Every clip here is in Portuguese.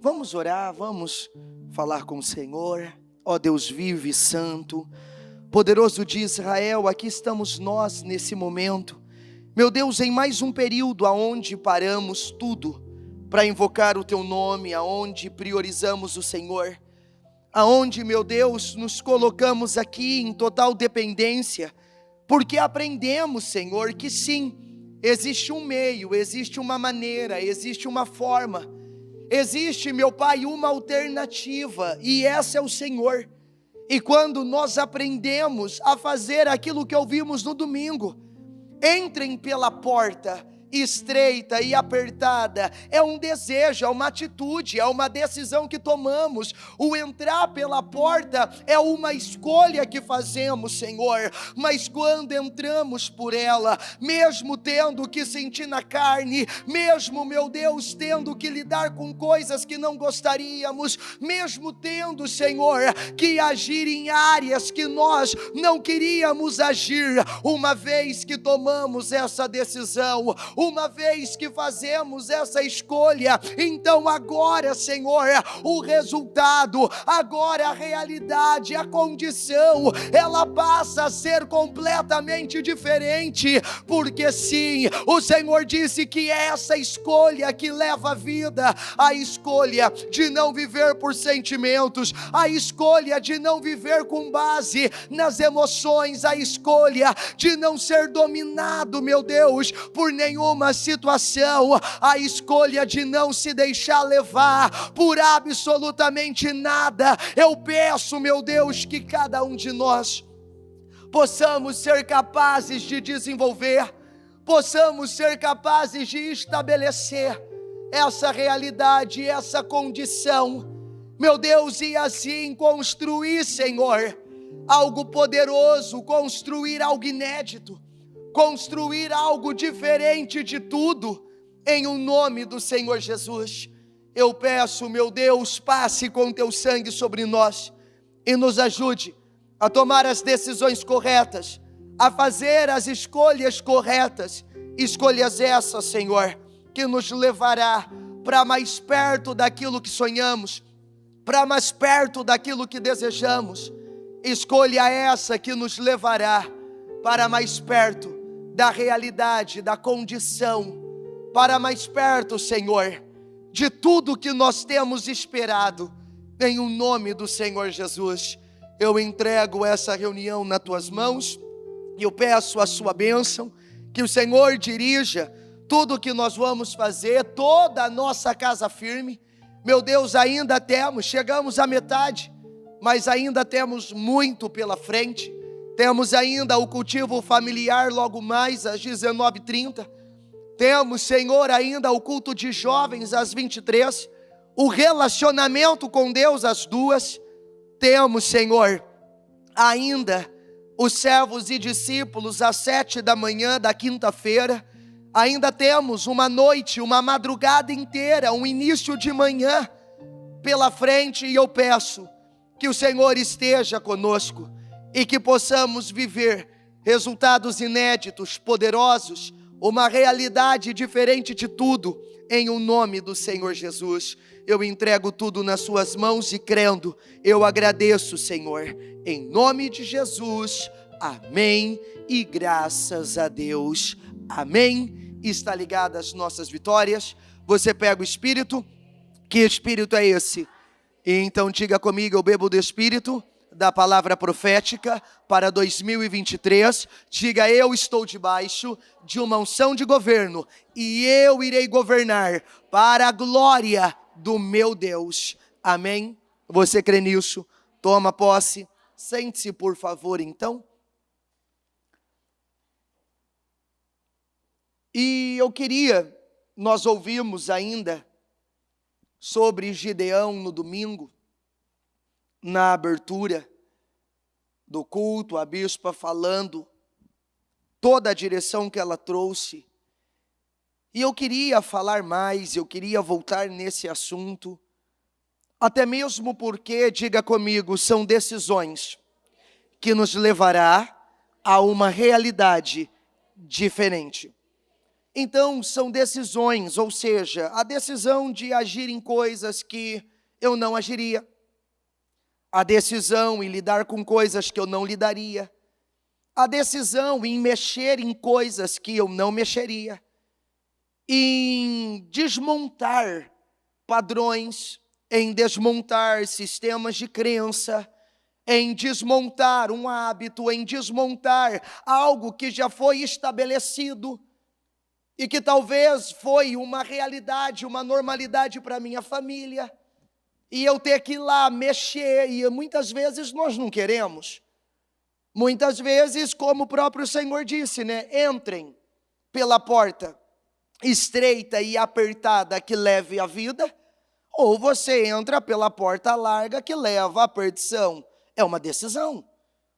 Vamos orar, vamos falar com o Senhor. Ó Deus vivo e santo, poderoso de Israel, aqui estamos nós nesse momento, meu Deus, em mais um período aonde paramos tudo para invocar o Teu nome, aonde priorizamos o Senhor, aonde, meu Deus, nos colocamos aqui em total dependência, porque aprendemos, Senhor, que sim, existe um meio, existe uma maneira, existe uma forma, existe, meu Pai, uma alternativa, e essa é o Senhor. E quando nós aprendemos a fazer aquilo que ouvimos no domingo, entrem pela porta estreita e apertada, é um desejo, é uma atitude, é uma decisão que tomamos. O entrar pela porta é uma escolha que fazemos, Senhor, mas quando entramos por ela, mesmo tendo que sentir na carne, mesmo, meu Deus, tendo que lidar com coisas que não gostaríamos, mesmo tendo, Senhor, que agir em áreas que nós não queríamos agir, uma vez que tomamos essa decisão, uma vez que fazemos essa escolha, então agora, Senhor, o resultado, agora a realidade, a condição, ela passa a ser completamente diferente, porque sim, o Senhor disse que é essa escolha que leva a vida, a escolha de não viver por sentimentos, a escolha de não viver com base nas emoções, a escolha de não ser dominado, meu Deus, por nenhuma situação, a escolha de não se deixar levar por absolutamente nada. Eu peço, meu Deus, que cada um de nós possamos ser capazes de desenvolver, possamos ser capazes de estabelecer essa realidade, essa condição, meu Deus, e assim construir, Senhor, algo poderoso, construir algo inédito, construir algo diferente de tudo, em o nome do Senhor Jesus. Eu peço, meu Deus, passe com teu sangue sobre nós, e nos ajude a tomar as decisões corretas, a fazer as escolhas corretas, escolhas essas, Senhor, que nos levará para mais perto daquilo que sonhamos, para mais perto daquilo que desejamos, escolha essa que nos levará para mais perto da realidade, da condição, para mais perto, Senhor, de tudo que nós temos esperado, em o nome do Senhor Jesus. Eu entrego essa reunião nas tuas mãos, e eu peço a sua bênção, que o Senhor dirija tudo que nós vamos fazer, toda a nossa casa firme. Meu Deus, ainda chegamos à metade, mas ainda temos muito pela frente. Temos ainda o cultivo familiar logo mais às 19h30. Temos, Senhor, ainda o culto de jovens às 23h. O relacionamento com Deus às 2h. Temos, Senhor, ainda os servos e discípulos às 7h da quinta-feira. Ainda temos uma noite, uma madrugada inteira, um início de manhã pela frente. E eu peço que o Senhor esteja conosco, e que possamos viver resultados inéditos, poderosos, uma realidade diferente de tudo, em o nome do Senhor Jesus. Eu entrego tudo nas suas mãos e crendo, eu agradeço, Senhor, em nome de Jesus, amém, e graças a Deus, amém. Está ligada às nossas vitórias. Você pega o Espírito, que Espírito é esse? E então diga comigo, eu bebo do Espírito, da palavra profética para 2023, diga: eu estou debaixo de uma unção de governo, e eu irei governar para a glória do meu Deus, amém? Você crê nisso? Toma posse, sente-se por favor então. E eu queria, nós ouvimos ainda sobre Gideão no domingo, na abertura do culto, a bispa falando toda a direção que ela trouxe. E eu queria falar mais, eu queria voltar nesse assunto, até mesmo porque, diga comigo, são decisões que nos levará a uma realidade diferente. Então, são decisões, ou seja, a decisão de agir em coisas que eu não agiria, a decisão em lidar com coisas que eu não lidaria, a decisão em mexer em coisas que eu não mexeria, em desmontar padrões, em desmontar sistemas de crença, em desmontar um hábito, em desmontar algo que já foi estabelecido e que talvez foi uma realidade, uma normalidade para minha família, e eu ter que ir lá mexer, e muitas vezes nós não queremos. Muitas vezes, como o próprio Senhor disse, né? Entrem pela porta estreita e apertada que leve à vida, ou você entra pela porta larga que leva à perdição. É uma decisão.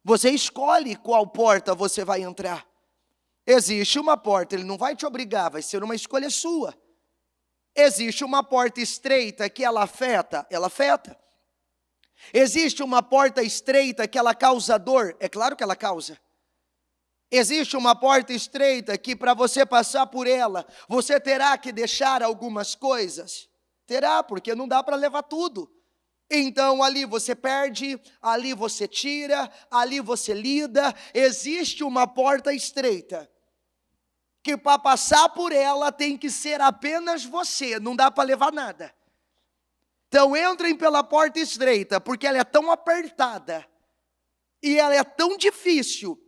Você escolhe qual porta você vai entrar. Existe uma porta, ele não vai te obrigar, vai ser uma escolha sua. Existe uma porta estreita que ela afeta, ela afeta. Existe uma porta estreita que ela causa dor, é claro que ela causa. Existe uma porta estreita que para você passar por ela, você terá que deixar algumas coisas. Terá, porque não dá para levar tudo. Então ali você perde, ali você tira, ali você lida. Existe uma porta estreita que para passar por ela tem que ser apenas você, não dá para levar nada. Então entrem pela porta estreita, porque ela é tão apertada e ela é tão difícil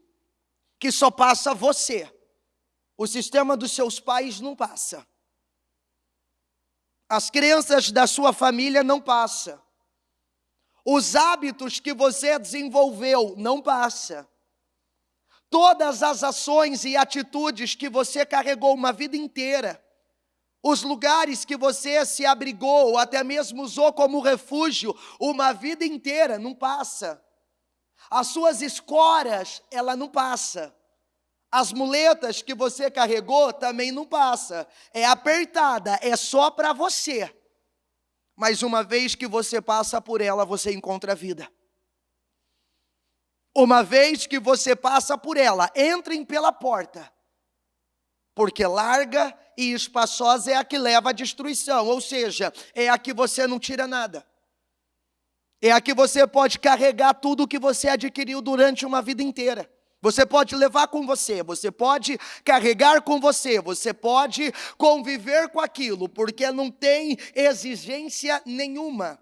que só passa você. O sistema dos seus pais não passa. As crenças da sua família não passa. Os hábitos que você desenvolveu não passa. Todas as ações e atitudes que você carregou uma vida inteira, os lugares que você se abrigou, ou até mesmo usou como refúgio uma vida inteira, não passa. As suas escoras, ela não passa. As muletas que você carregou também não passa. É apertada, é só para você. Mas uma vez que você passa por ela, você encontra a vida. Uma vez que você passa por ela, entrem pela porta. Porque larga e espaçosa é a que leva à destruição. Ou seja, é a que você não tira nada. É a que você pode carregar tudo o que você adquiriu durante uma vida inteira. Você pode levar com você, você pode carregar com você, você pode conviver com aquilo, porque não tem exigência nenhuma.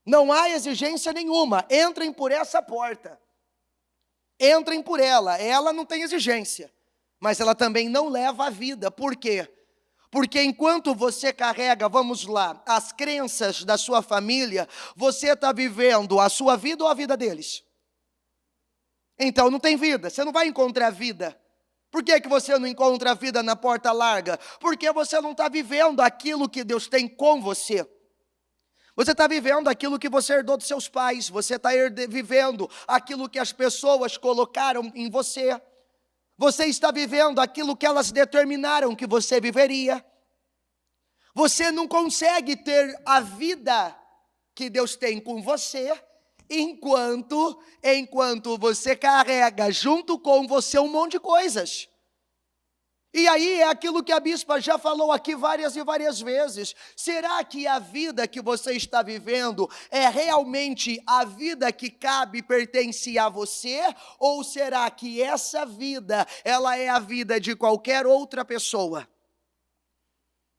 Não há exigência nenhuma. Entrem por essa porta. Entrem por ela. Ela não tem exigência, mas ela também não leva a vida. Por quê? Porque enquanto você carrega, vamos lá, as crenças da sua família, você está vivendo a sua vida ou a vida deles? Então não tem vida, você não vai encontrar vida. Por que você não encontra a vida na porta larga? Porque você não está vivendo aquilo que Deus tem com você. Você está vivendo aquilo que você herdou dos seus pais, você está vivendo aquilo que as pessoas colocaram em você. Você está vivendo aquilo que elas determinaram que você viveria. Você não consegue ter a vida que Deus tem com você, enquanto você carrega junto com você um monte de coisas. E aí é aquilo que a bispa já falou aqui várias e várias vezes. Será que a vida que você está vivendo é realmente a vida que cabe e pertence a você? Ou será que essa vida, ela é a vida de qualquer outra pessoa?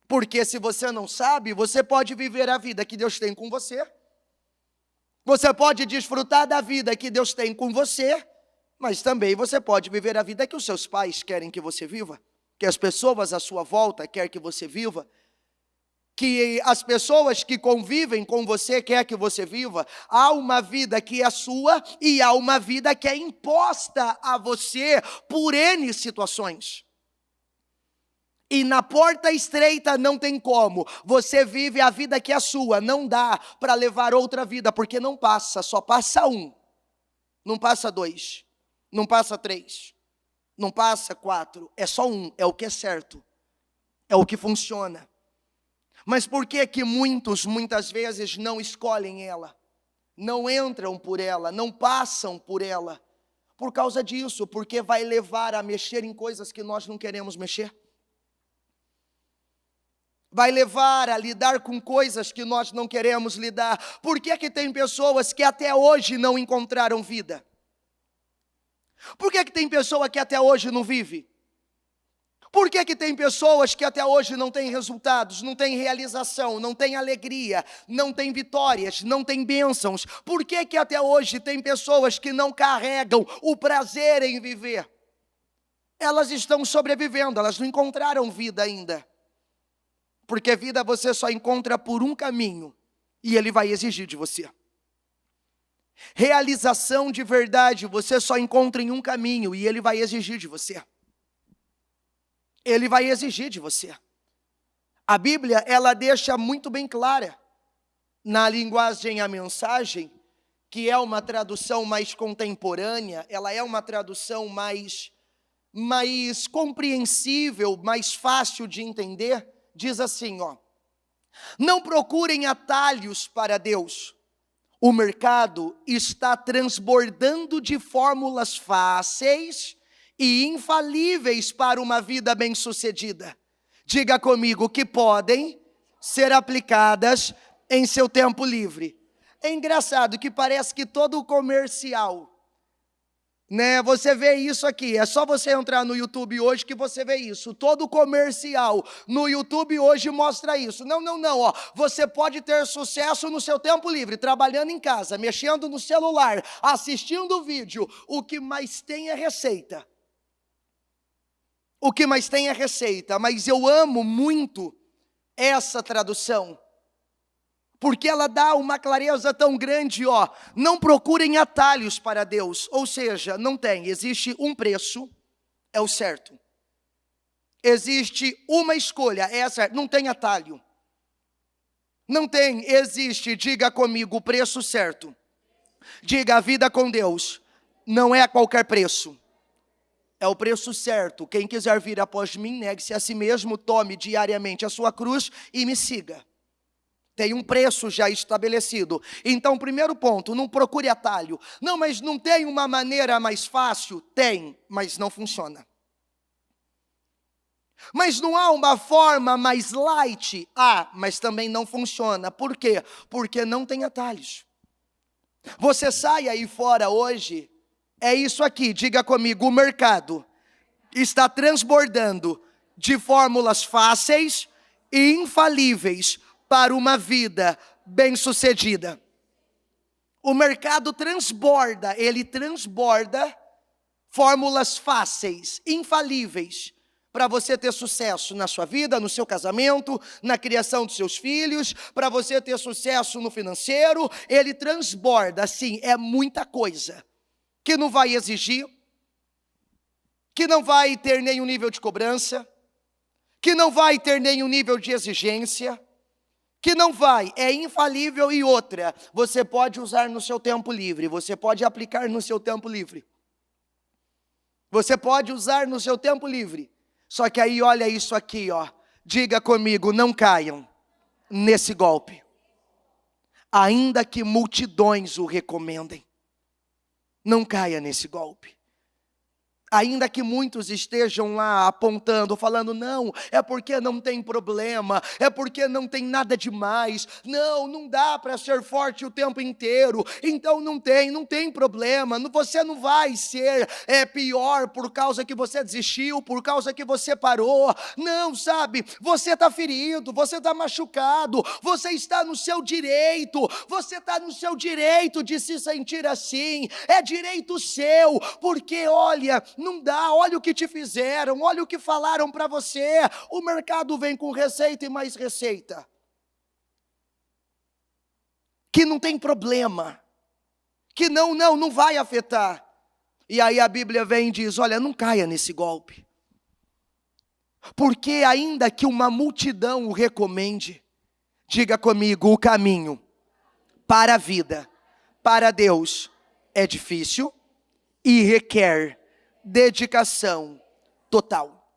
Porque se você não sabe, você pode viver a vida que Deus tem com você. Você pode desfrutar da vida que Deus tem com você, mas também você pode viver a vida que os seus pais querem que você viva, que as pessoas à sua volta querem que você viva, que as pessoas que convivem com você querem que você viva. Há uma vida que é sua e há uma vida que é imposta a você por N situações. E na porta estreita não tem como, você vive a vida que é sua, não dá para levar outra vida, porque não passa, só passa um, não passa dois, não passa três, não passa quatro, é só um, é o que é certo, é o que funciona. Mas por que que muitas vezes não escolhem ela, não entram por ela, não passam por ela? Por causa disso, porque vai levar a mexer em coisas que nós não queremos mexer. vai levar a lidar com coisas que nós não queremos lidar. Por que que tem pessoas que até hoje não encontraram vida? Por que que tem pessoa que até hoje não vive? Por que que tem pessoas que até hoje não têm resultados, não têm realização, não têm alegria, não têm vitórias, não têm bênçãos? Por que que até hoje tem pessoas que não carregam o prazer em viver? Elas estão sobrevivendo, elas não encontraram vida ainda. Porque vida você só encontra por um caminho, e ele vai exigir de você. Realização de verdade você só encontra em um caminho, e ele vai exigir de você. Ele vai exigir de você. A Bíblia, ela deixa muito bem clara, na linguagem A Mensagem, que é uma tradução mais contemporânea, ela é uma tradução mais compreensível, mais fácil de entender, diz assim, ó: não procurem atalhos para Deus. O mercado está transbordando de fórmulas fáceis e infalíveis para uma vida bem-sucedida. Diga comigo, que podem ser aplicadas em seu tempo livre. É engraçado que parece que todo comercial, né, você vê isso aqui, é só você entrar no YouTube hoje que você vê isso. Todo comercial no YouTube hoje mostra isso. Não, ó, você pode ter sucesso no seu tempo livre, trabalhando em casa, mexendo no celular, assistindo vídeo. O que mais tem é receita. O que mais tem é receita, mas eu amo muito essa tradução, porque ela dá uma clareza tão grande, ó. Não procurem atalhos para Deus, ou seja, não tem, existe um preço, é o certo. Existe uma escolha, é a certa, não tem atalho. Não tem, existe, diga comigo, o preço certo. Diga, a vida com Deus não é a qualquer preço. É o preço certo. Quem quiser vir após mim, negue-se a si mesmo, tome diariamente a sua cruz e me siga. Tem um preço já estabelecido. Então, primeiro ponto, não procure atalho. Não, mas não tem uma maneira mais fácil? Tem, mas não funciona. Mas não há uma forma mais light? Há, mas também não funciona. Por quê? Porque não tem atalhos. Você sai aí fora hoje, é isso aqui, diga comigo, o mercado está transbordando de fórmulas fáceis e infalíveis para uma vida bem-sucedida. O mercado transborda, ele transborda fórmulas fáceis, infalíveis, para você ter sucesso na sua vida, no seu casamento, na criação dos seus filhos, para você ter sucesso no financeiro. Ele transborda, assim, é muita coisa, que não vai exigir, que não vai ter nenhum nível de cobrança, que não vai ter nenhum nível de exigência, que não vai, é infalível. E outra, você pode usar no seu tempo livre, você pode aplicar no seu tempo livre. Você pode usar no seu tempo livre. Só que aí olha isso aqui, ó. Diga comigo, não caiam nesse golpe. Ainda que multidões o recomendem. Não caia nesse golpe. Ainda que muitos estejam lá apontando, falando, não, é porque não tem problema, é porque não tem nada demais, não dá para ser forte o tempo inteiro, então não tem problema, você não vai ser pior por causa que você desistiu, por causa que você parou. Não, sabe, você está ferido, você está machucado, você está no seu direito, de se sentir assim, é direito seu, porque olha, não dá, olha o que te fizeram, olha o que falaram para você. O mercado vem com receita e mais receita, que não tem problema, que não vai afetar. E aí a Bíblia vem e diz, olha, não caia nesse golpe, porque ainda que uma multidão o recomende, diga comigo, o caminho para a vida, para Deus, é difícil e requer dedicação total.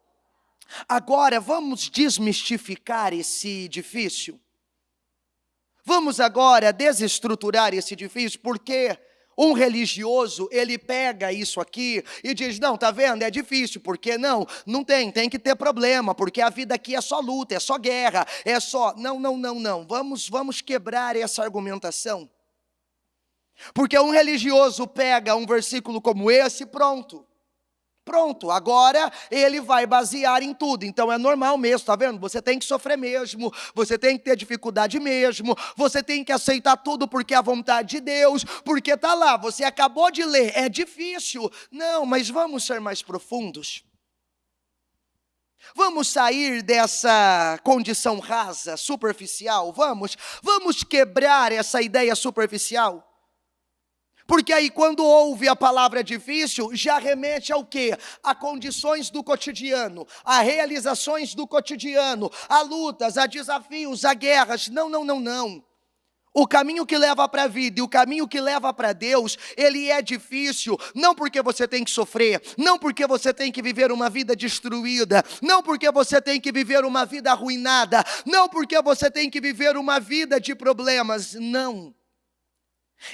Agora vamos desmistificar esse difícil. Vamos agora desestruturar esse difícil, porque Um religioso, ele pega isso aqui e diz, não, tá vendo, é difícil, porque não tem que ter problema, porque a vida aqui é só luta, é só guerra, é só, não, vamos quebrar essa argumentação. Porque um religioso pega um versículo como esse, pronto, agora ele vai basear em tudo, então é normal mesmo, tá vendo? Você tem que sofrer mesmo, você tem que ter dificuldade mesmo, você tem que aceitar tudo porque é a vontade de Deus, porque tá lá, você acabou de ler, é difícil. Não, mas vamos ser mais profundos. Vamos sair dessa condição rasa, superficial, vamos quebrar essa ideia superficial. Porque aí quando ouve a palavra difícil, já remete ao quê? A condições do cotidiano, a realizações do cotidiano, a lutas, a desafios, a guerras. Não. O caminho que leva para a vida e o caminho que leva para Deus, ele é difícil, não porque você tem que sofrer, não porque você tem que viver uma vida destruída, não porque você tem que viver uma vida arruinada, não porque você tem que viver uma vida de problemas, não.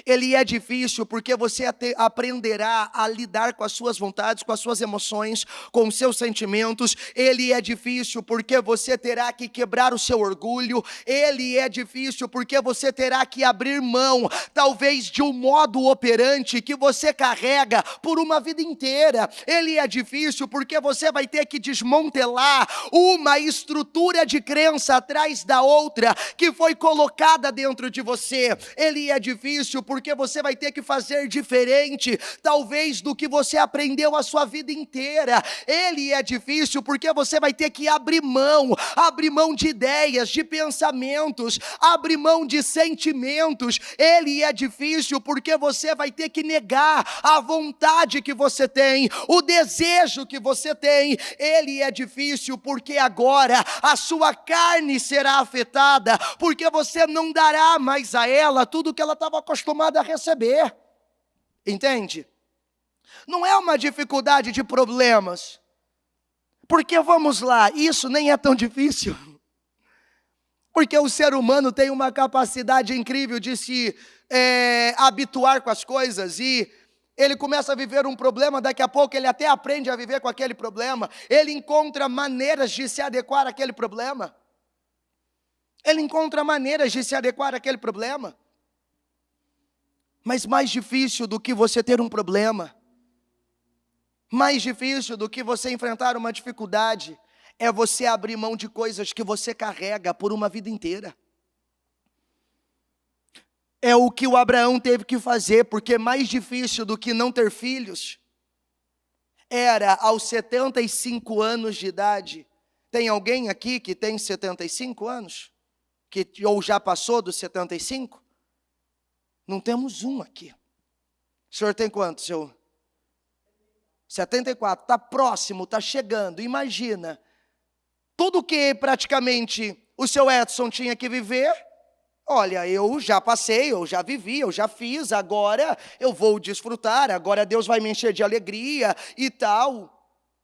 Ele é difícil porque você aprenderá a lidar com as suas vontades, com as suas emoções, com os seus sentimentos. Ele é difícil porque você terá que quebrar o seu orgulho. Ele é difícil porque você terá que abrir mão, talvez de um modo operante que você carrega por uma vida inteira. Ele é difícil porque você vai ter que desmantelar uma estrutura de crença atrás da outra que foi colocada dentro de você. Ele é difícil porque você vai ter que fazer diferente, talvez, do que você aprendeu a sua vida inteira. Ele é difícil porque você vai ter que abrir mão de ideias, de pensamentos, abrir mão de sentimentos. Ele é difícil porque você vai ter que negar a vontade que você tem, o desejo que você tem. Ele é difícil porque agora a sua carne será afetada, porque você não dará mais a ela tudo que ela estava acostumada a receber. Entende? Não é uma dificuldade de problemas, porque vamos lá, isso nem é tão difícil, porque o ser humano tem uma capacidade incrível de se habituar com as coisas, e ele começa a viver um problema, daqui a pouco ele até aprende a viver com aquele problema, ele encontra maneiras de se adequar àquele problema, Mas mais difícil do que você ter um problema, mais difícil do que você enfrentar uma dificuldade, é você abrir mão de coisas que você carrega por uma vida inteira. É o que o Abraão teve que fazer, porque mais difícil do que não ter filhos, era aos 75 anos de idade. Tem alguém aqui que tem 75 anos? Ou já passou dos 75? Não temos um aqui. O senhor tem quanto, senhor? 74, está próximo, está chegando. Imagina, tudo que praticamente o seu Edson tinha que viver, olha, eu já passei, eu já vivi, eu já fiz, agora eu vou desfrutar, agora Deus vai me encher de alegria e tal.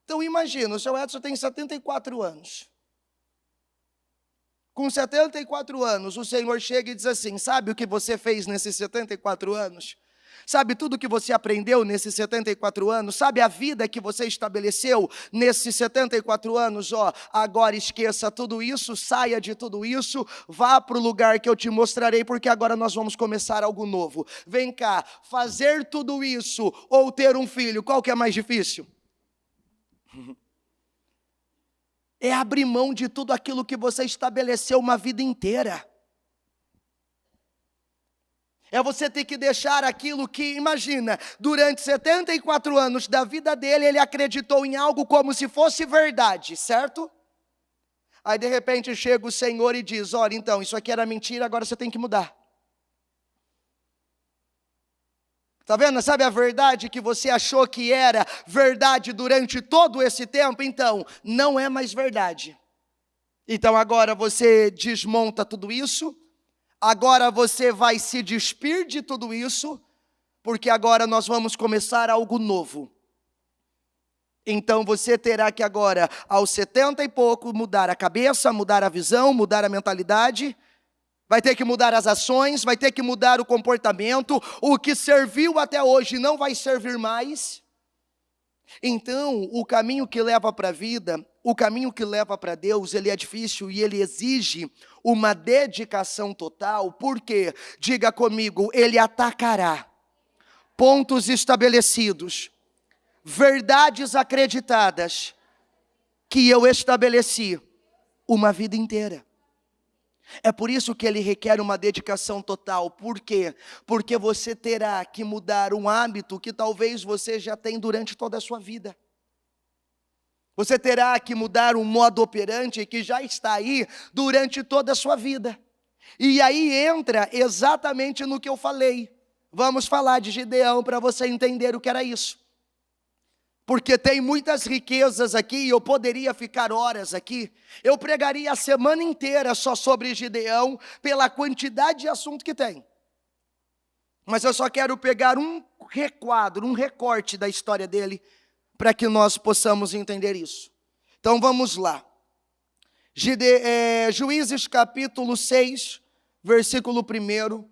Então imagina, o seu Edson tem 74 anos. Com 74 anos, o Senhor chega e diz assim, sabe o que você fez nesses 74 anos? Sabe tudo que você aprendeu nesses 74 anos? Sabe a vida que você estabeleceu nesses 74 anos? Agora esqueça tudo isso, saia de tudo isso, vá para o lugar que eu te mostrarei, porque agora nós vamos começar algo novo. Vem cá, fazer tudo isso ou ter um filho, qual que é mais difícil? É abrir mão de tudo aquilo que você estabeleceu uma vida inteira. É você ter que deixar aquilo que, imagina, durante 74 anos da vida dele, ele acreditou em algo como se fosse verdade, certo? Aí de repente chega o Senhor e diz, olha, então, isso aqui era mentira, agora você tem que mudar. Está vendo? Sabe a verdade que você achou que era verdade durante todo esse tempo? Então, não é mais verdade. Então agora você desmonta tudo isso, agora você vai se despir de tudo isso, porque agora nós vamos começar algo novo. Então você terá que agora, aos 70 e pouco, mudar a cabeça, mudar a visão, mudar a mentalidade. vai ter que mudar as ações, vai ter que mudar o comportamento. O que serviu até hoje não vai servir mais. Então, o caminho que leva para a vida, o caminho que leva para Deus, ele é difícil e ele exige uma dedicação total. Por quê? Diga comigo, ele atacará pontos estabelecidos, verdades acreditadas, que eu estabeleci uma vida inteira. É por isso que ele requer uma dedicação total. Por quê? Porque você terá que mudar um hábito que talvez você já tem durante toda a sua vida. Você terá que mudar um modo operante que já está aí durante toda a sua vida. E aí entra exatamente no que eu falei. Vamos falar de Gideão para você entender o que era isso. Porque tem muitas riquezas aqui e eu poderia ficar horas aqui. Eu pregaria a semana inteira só sobre Gideão, pela quantidade de assunto que tem. Mas eu só quero pegar um requadro, um recorte da história dele, para que nós possamos entender isso. Então vamos lá. Juízes capítulo 6, versículo 1,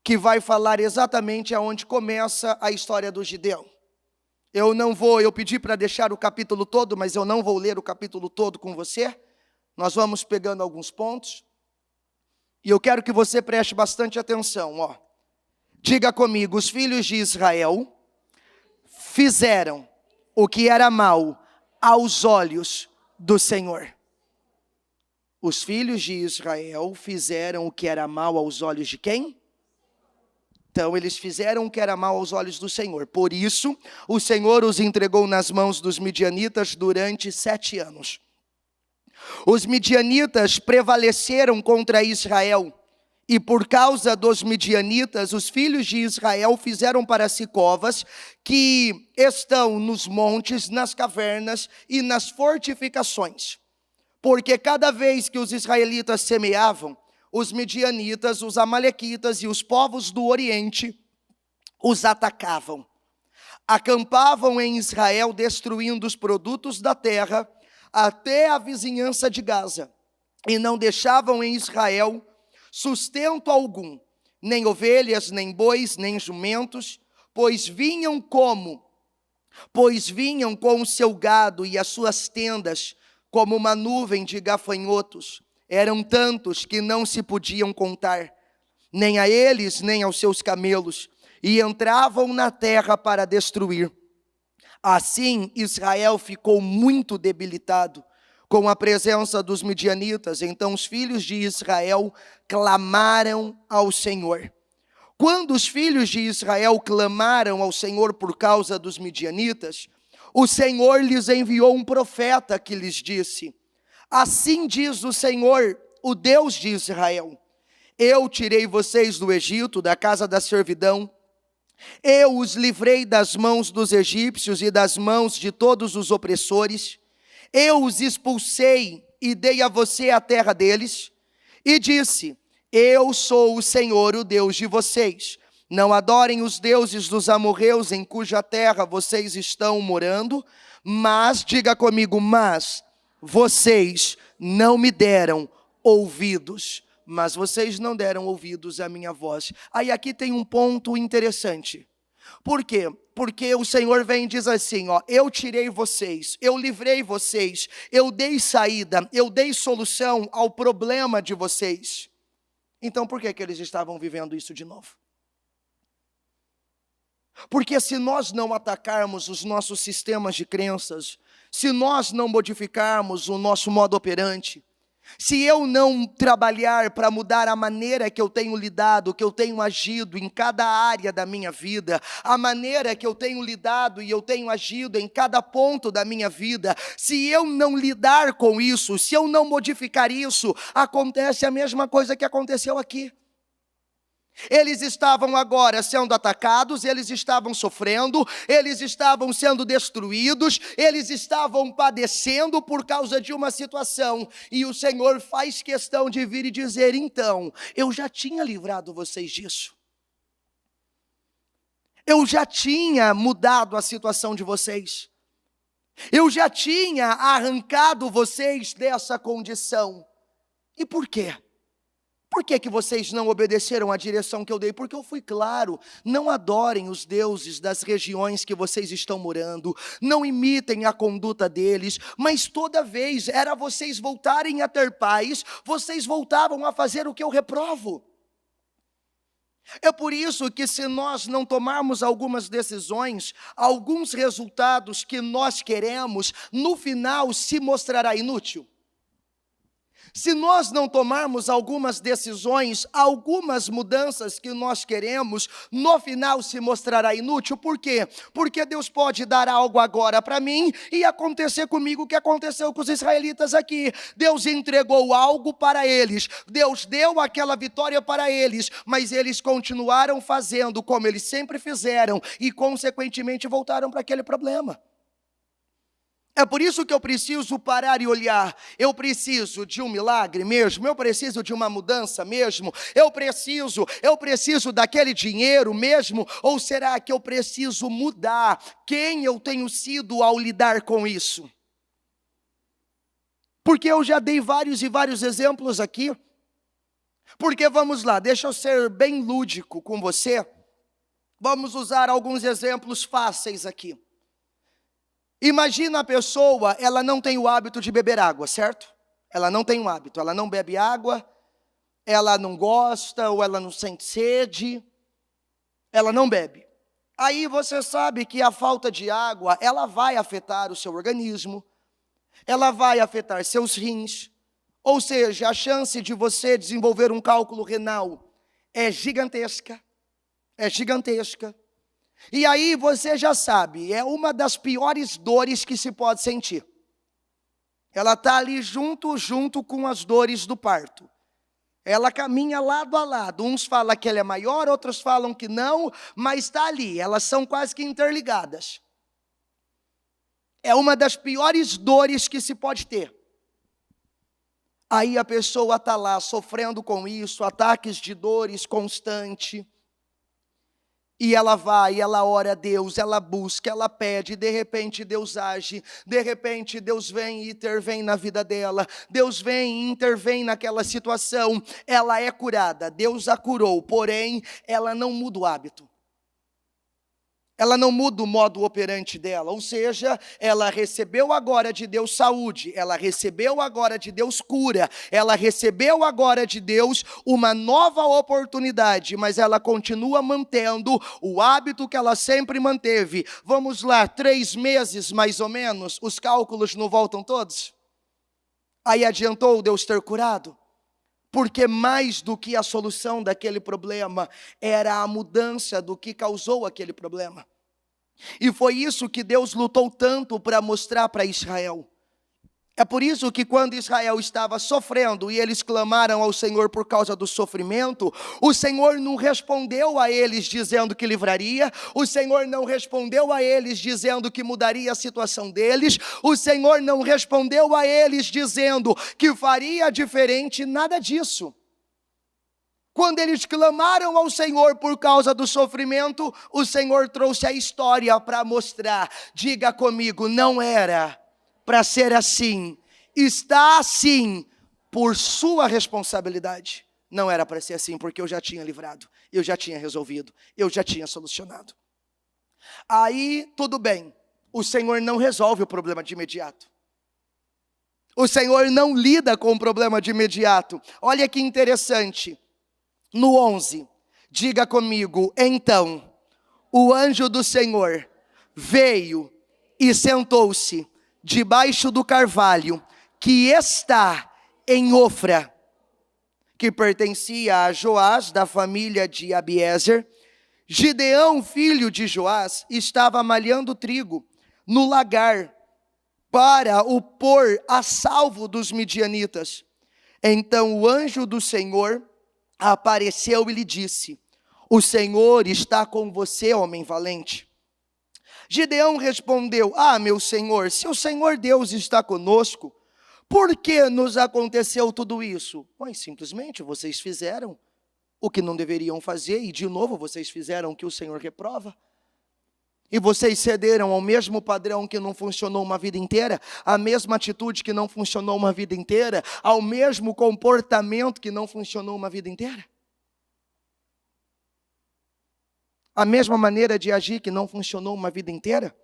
que vai falar exatamente aonde começa a história do Gideão. Eu pedi para deixar o capítulo todo, mas eu não vou ler o capítulo todo com você. Nós vamos pegando alguns pontos. E eu quero que você preste bastante atenção, ó. Diga comigo, os filhos de Israel fizeram o que era mal aos olhos do Senhor. Os filhos de Israel fizeram o que era mal aos olhos de quem? Então, eles fizeram o que era mal aos olhos do Senhor. Por isso, o Senhor os entregou nas mãos dos midianitas durante 7 anos. Os midianitas prevaleceram contra Israel. E por causa dos midianitas, os filhos de Israel fizeram para si covas que estão nos montes, nas cavernas e nas fortificações. Porque cada vez que os israelitas semeavam, os midianitas, os amalequitas e os povos do Oriente os atacavam. Acampavam em Israel, destruindo os produtos da terra até a vizinhança de Gaza. E não deixavam em Israel sustento algum, nem ovelhas, nem bois, nem jumentos, pois vinham com o seu gado e as suas tendas como uma nuvem de gafanhotos. Eram tantos que não se podiam contar, nem a eles, nem aos seus camelos, e entravam na terra para destruir. Assim, Israel ficou muito debilitado com a presença dos midianitas. Então os filhos de Israel clamaram ao Senhor. Quando os filhos de Israel clamaram ao Senhor por causa dos midianitas, o Senhor lhes enviou um profeta que lhes disse: assim diz o Senhor, o Deus de Israel: eu tirei vocês do Egito, da casa da servidão. Eu os livrei das mãos dos egípcios e das mãos de todos os opressores. Eu os expulsei e dei a você a terra deles. E disse: eu sou o Senhor, o Deus de vocês. Não adorem os deuses dos amorreus em cuja terra vocês estão morando. Mas, diga comigo, mas vocês não me deram ouvidos. Mas vocês não deram ouvidos à minha voz. Aí aqui tem um ponto interessante. Por quê? Porque o Senhor vem e diz assim, ó: eu tirei vocês, eu livrei vocês, eu dei saída, eu dei solução ao problema de vocês. Então por que eles estavam vivendo isso de novo? Porque se nós não atacarmos os nossos sistemas de crenças, se nós não modificarmos o nosso modo operante, se eu não trabalhar para mudar a maneira que eu tenho lidado, que eu tenho agido em cada área da minha vida, a maneira que eu tenho lidado e eu tenho agido em cada ponto da minha vida, se eu não lidar com isso, se eu não modificar isso, acontece a mesma coisa que aconteceu aqui. Eles estavam agora sendo atacados, eles estavam sofrendo, eles estavam sendo destruídos, eles estavam padecendo por causa de uma situação. E o Senhor faz questão de vir e dizer: então, eu já tinha livrado vocês disso. Eu já tinha mudado a situação de vocês. Eu já tinha arrancado vocês dessa condição. E por quê? Por que vocês não obedeceram à direção que eu dei? Porque eu fui claro, não adorem os deuses das regiões que vocês estão morando, não imitem a conduta deles, mas toda vez era vocês voltarem a ter paz, vocês voltavam a fazer o que eu reprovo. É por isso que se nós não tomarmos algumas decisões, alguns resultados que nós queremos, no final se mostrará inútil. Se nós não tomarmos algumas decisões, algumas mudanças que nós queremos, no final se mostrará inútil. Por quê? Porque Deus pode dar algo agora para mim e acontecer comigo o que aconteceu com os israelitas aqui. Deus entregou algo para eles, Deus deu aquela vitória para eles, mas eles continuaram fazendo como eles sempre fizeram e consequentemente voltaram para aquele problema. É por isso que eu preciso parar e olhar. Eu preciso de um milagre mesmo? Eu preciso de uma mudança mesmo? Eu preciso daquele dinheiro mesmo? Ou será que eu preciso mudar quem eu tenho sido ao lidar com isso? Porque eu já dei vários e vários exemplos aqui. Porque vamos lá, deixa eu ser bem lúdico com você. Vamos usar alguns exemplos fáceis aqui. Imagina a pessoa, ela não tem o hábito de beber água, certo? Ela não tem o hábito, ela não bebe água, ela não gosta ou ela não sente sede, ela não bebe. Aí você sabe que a falta de água, ela vai afetar o seu organismo, ela vai afetar seus rins, ou seja, a chance de você desenvolver um cálculo renal é gigantesca, é gigantesca. E aí você já sabe, é uma das piores dores que se pode sentir. Ela está ali junto com as dores do parto. Ela caminha lado a lado. Uns falam que ela é maior, outros falam que não, mas está ali. Elas são quase que interligadas. É uma das piores dores que se pode ter. Aí a pessoa está lá sofrendo com isso, ataques de dores constantes. E ela vai, ela ora a Deus, ela busca, ela pede, de repente Deus age, de repente Deus vem e intervém na vida dela, Deus vem e intervém naquela situação, ela é curada, Deus a curou, porém ela não muda o hábito. Ela não muda o modo operante dela, ou seja, ela recebeu agora de Deus saúde, ela recebeu agora de Deus cura, ela recebeu agora de Deus uma nova oportunidade, mas ela continua mantendo o hábito que ela sempre manteve. Vamos lá, 3 meses mais ou menos, os cálculos não voltam todos? Aí adiantou Deus ter curado? Porque mais do que a solução daquele problema, era a mudança do que causou aquele problema. E foi isso que Deus lutou tanto para mostrar para Israel. É por isso que quando Israel estava sofrendo e eles clamaram ao Senhor por causa do sofrimento, o Senhor não respondeu a eles dizendo que livraria, o Senhor não respondeu a eles dizendo que mudaria a situação deles, o Senhor não respondeu a eles dizendo que faria diferente, nada disso. Quando eles clamaram ao Senhor por causa do sofrimento, o Senhor trouxe a história para mostrar. Diga comigo, não era para ser assim, está assim por sua responsabilidade. Não era para ser assim, porque eu já tinha livrado, eu já tinha resolvido, eu já tinha solucionado. Aí, tudo bem, o Senhor não resolve o problema de imediato. O Senhor não lida com o problema de imediato. Olha que interessante, no 11, diga comigo, então, o anjo do Senhor veio e sentou-se debaixo do carvalho que está em Ofra, que pertencia a Joás, da família de Abiezer. Gideão, filho de Joás, estava malhando trigo no lagar para o pôr a salvo dos midianitas. Então o anjo do Senhor apareceu e lhe disse: o Senhor está com você, homem valente. Gideão respondeu: meu Senhor, se o Senhor Deus está conosco, por que nos aconteceu tudo isso? Pois simplesmente vocês fizeram o que não deveriam fazer, e de novo vocês fizeram o que o Senhor reprova. E vocês cederam ao mesmo padrão que não funcionou uma vida inteira, à mesma atitude que não funcionou uma vida inteira, ao mesmo comportamento que não funcionou uma vida inteira? A mesma maneira de agir que não funcionou uma vida inteira?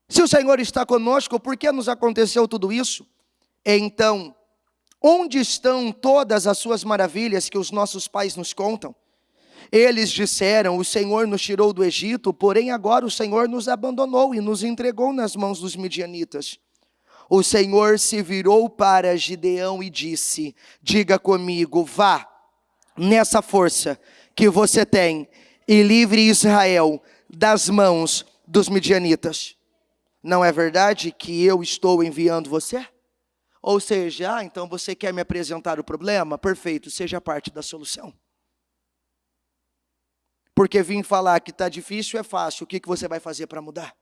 Se o Senhor está conosco, por que nos aconteceu tudo isso? Então, onde estão todas as suas maravilhas que os nossos pais nos contam? Eles disseram, o Senhor nos tirou do Egito, porém agora o Senhor nos abandonou e nos entregou nas mãos dos midianitas. O Senhor se virou para Gideão e disse, diga comigo, vá nessa força que você tem e livre Israel das mãos dos midianitas. Não é verdade que eu estou enviando você? Ou seja, então você quer me apresentar o problema? Perfeito, seja parte da solução. Porque vim falar que está difícil é fácil, o que você vai fazer para mudar?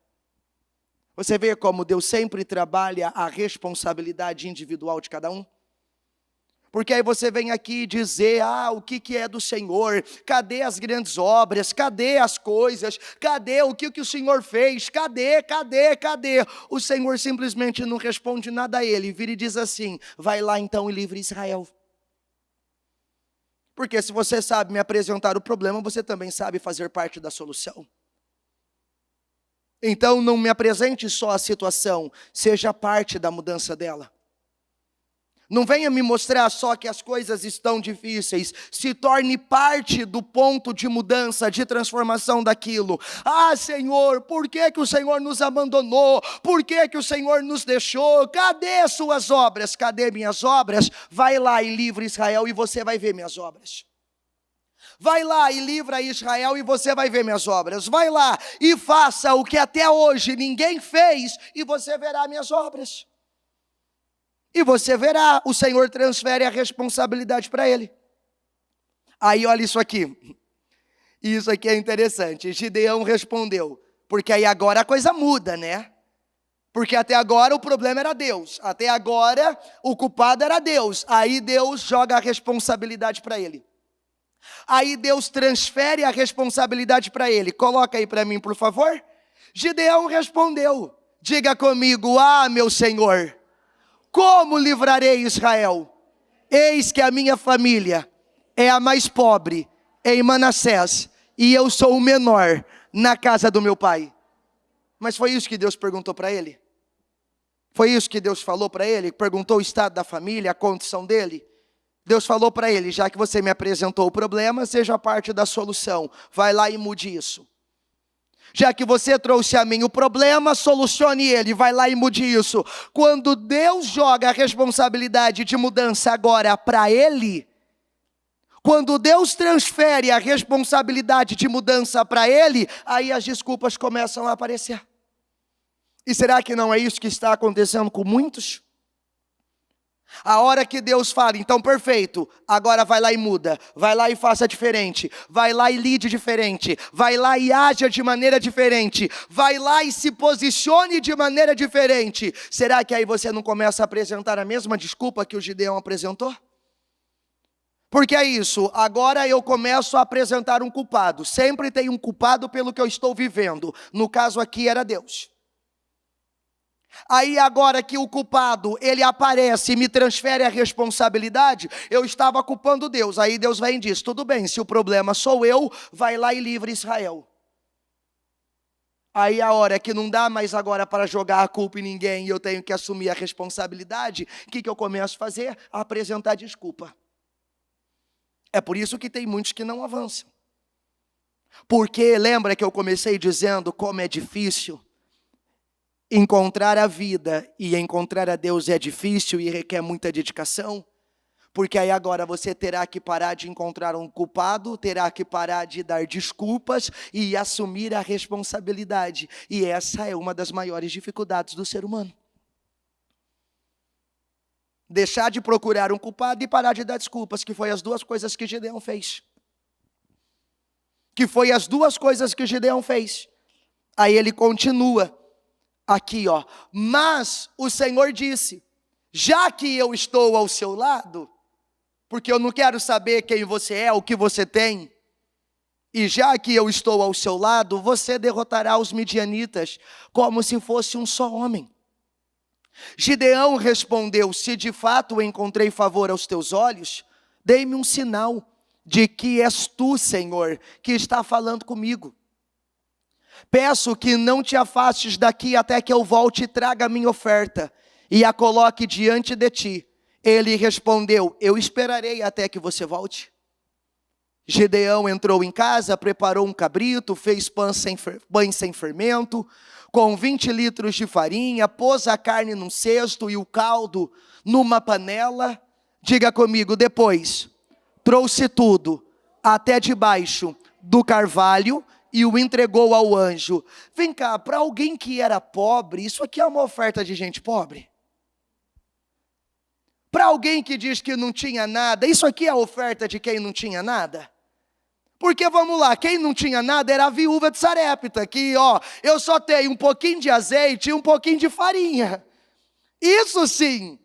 Você vê como Deus sempre trabalha a responsabilidade individual de cada um? Porque aí você vem aqui dizer, o que é do Senhor? Cadê as grandes obras? Cadê as coisas? Cadê o que o Senhor fez? Cadê? O Senhor simplesmente não responde nada a ele, vira e diz assim, vai lá então e livre Israel. Porque se você sabe me apresentar o problema, você também sabe fazer parte da solução. Então não me apresente só a situação, seja parte da mudança dela. Não venha me mostrar só que as coisas estão difíceis, se torne parte do ponto de mudança, de transformação daquilo. Senhor, por que o Senhor nos abandonou? Por que o Senhor nos deixou? Cadê suas obras? Cadê minhas obras? Vai lá e livra Israel e você vai ver minhas obras. Vai lá e livra Israel e você vai ver minhas obras. Vai lá e faça o que até hoje ninguém fez e você verá minhas obras. E você verá, o Senhor transfere a responsabilidade para ele. Aí olha isso aqui. Isso aqui é interessante. Gideão respondeu. Porque aí agora a coisa muda, né? Porque até agora o problema era Deus. Até agora o culpado era Deus. Aí Deus joga a responsabilidade para ele. Aí Deus transfere a responsabilidade para ele. Coloca aí para mim, por favor. Gideão respondeu. Diga comigo, meu Senhor. Como livrarei Israel? Eis que a minha família é a mais pobre em Manassés, e eu sou o menor na casa do meu pai. Mas foi isso que Deus perguntou para ele? Foi isso que Deus falou para ele? Perguntou o estado da família, a condição dele? Deus falou para ele, já que você me apresentou o problema, seja parte da solução. Vai lá e mude isso. Já que você trouxe a mim o problema, solucione ele, vai lá e mude isso. Quando Deus joga a responsabilidade de mudança agora para ele, quando Deus transfere a responsabilidade de mudança para ele, aí as desculpas começam a aparecer. E será que não é isso que está acontecendo com muitos? A hora que Deus fala, então perfeito, agora vai lá e muda, vai lá e faça diferente, vai lá e lide diferente, vai lá e haja de maneira diferente, vai lá e se posicione de maneira diferente. Será que aí você não começa a apresentar a mesma desculpa que o Gideão apresentou? Porque é isso, agora eu começo a apresentar um culpado, sempre tem um culpado pelo que eu estou vivendo, no caso aqui era Deus. Aí agora que o culpado, ele aparece e me transfere a responsabilidade, eu estava culpando Deus. Aí Deus vem e diz, tudo bem, se o problema sou eu, vai lá e livre Israel. Aí a hora que não dá mais agora para jogar a culpa em ninguém e eu tenho que assumir a responsabilidade, o que eu começo a fazer? A apresentar desculpa. É por isso que tem muitos que não avançam. Porque lembra que eu comecei dizendo como é difícil? Encontrar a vida e encontrar a Deus é difícil e requer muita dedicação, porque aí agora você terá que parar de encontrar um culpado, terá que parar de dar desculpas e assumir a responsabilidade. E essa é uma das maiores dificuldades do ser humano. Deixar de procurar um culpado e parar de dar desculpas, que foi as duas coisas que Gideão fez. Aí ele continua. Aqui, mas o Senhor disse, já que eu estou ao seu lado, porque eu não quero saber quem você é, o que você tem, E já que eu estou ao seu lado, você derrotará os midianitas como se fosse um só homem. Gideão respondeu: se de fato encontrei favor aos teus olhos, dei-me um sinal de que és tu, Senhor, que está falando comigo. Peço que não te afastes daqui até que eu volte e traga a minha oferta e a coloque diante de ti. Ele respondeu: eu esperarei até que você volte. Gideão entrou em casa, preparou um cabrito, fez pães sem fermento, com 20 litros de farinha, pôs a carne num cesto e o caldo numa panela. Diga comigo, depois trouxe tudo até debaixo do carvalho e o entregou ao anjo. Vem cá, para alguém que era pobre, isso aqui é uma oferta de gente pobre? Para alguém que diz que não tinha nada, isso aqui é a oferta de quem não tinha nada? Porque vamos lá, quem não tinha nada era a viúva de Sarepta, que eu só tenho um pouquinho de azeite e um pouquinho de farinha. Isso sim,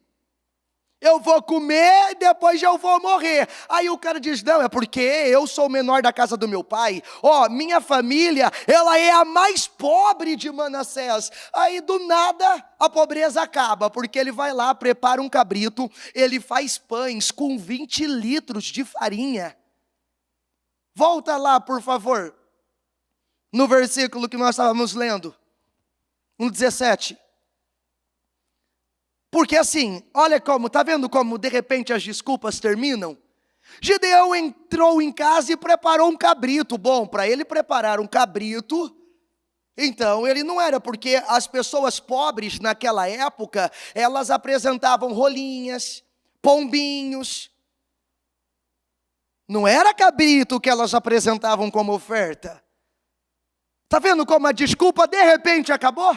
eu vou comer e depois eu vou morrer. Aí o cara diz, não, é porque eu sou o menor da casa do meu pai. Minha família, ela é a mais pobre de Manassés. Aí do nada a pobreza acaba, porque ele vai lá, prepara um cabrito, ele faz pães com 20 litros de farinha. Volta lá, por favor, no versículo que nós estávamos lendo, no 17. Porque assim, olha como, está vendo como de repente as desculpas terminam? Gideão entrou em casa e preparou um cabrito. Bom, para ele preparar um cabrito, então ele não era, porque as pessoas pobres naquela época, elas apresentavam rolinhas, pombinhos. Não era cabrito que elas apresentavam como oferta. Está vendo como a desculpa de repente acabou?